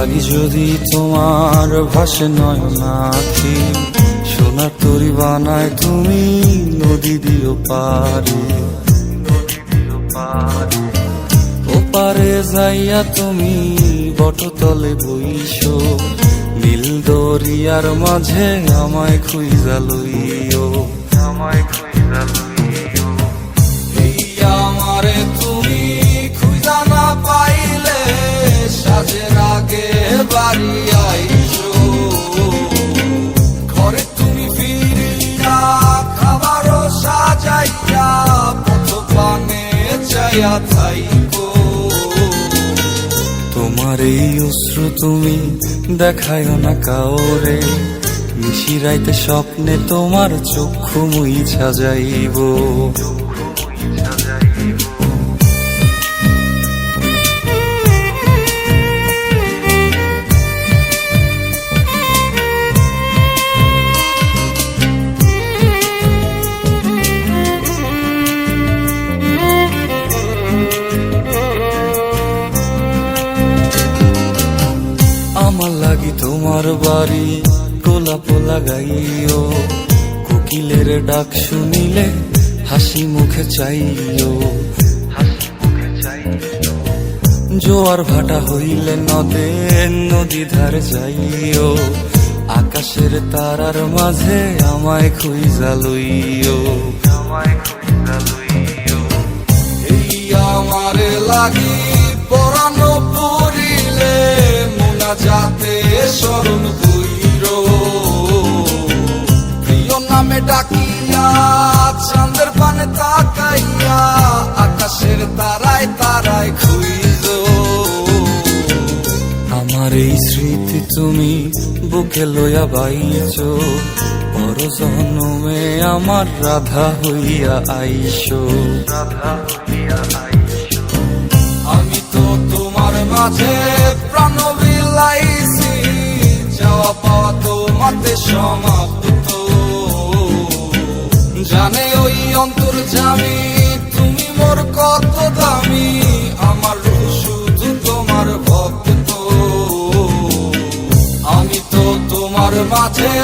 লাগি যদি তোমার ভাসে নয়নাখি, সোনার তরি বানায় তুমি নদী দিও পারে। ওপারে যাইয়া তুমি বটতলে বইসো, নীল দরিয়ার মাঝে আমায় খুঁজা লইও, আমায় খুঁজা লইও। এই আমারে তুমি খুঁজা না পাইলে সাজের আগে বাড়ি আইসো, ঘরে তুমি ফিরিয়া খাবারও সাজাইয়া পথ পানে চাইয়া থাইকো। তোমার এই অশ্রু তুমি দেখায়ও না কাউরে, নিশিরাইতে স্বপ্নে তোমার চক্ষু মুইছা যাইব। আমার লাগি তোমার বাড়ি গোলাপ লাগাইও, কোকিলের ডাক শুনিলে হাসি মুখে চাইও, জোয়ার ভাটা হইলে নদে নদী ধারে যাইও, আকাশের তারার মাঝে আমায় খুঁজা লইও, আমায় খুঁজা লইও। এই আমারে লাগি পরানো পড়িলে যাতে স্মরণ কইর, প্রিয় নামে ডাকিয়া চাঁদের পানে তাকাইয়া আকাশের তারায় তারায় খুইজ। আমার এই স্মৃতি তুমি বুকে লইয়া বাইছ, পর জন্মে আমার রাধা হইয়া আইসো, রাধা হইয়া আইসো। আমি তো তোমার মাঝে প্রাণ বিলাইছি, যাওয়া পাওয়া তোমাতে সমাপ্ত। জানে ওই অন্তর্যামী তুমি মোর কত দামি, আমার রূহ শুধু তোমার ভক্ত। আমি তো তোমার মাঝে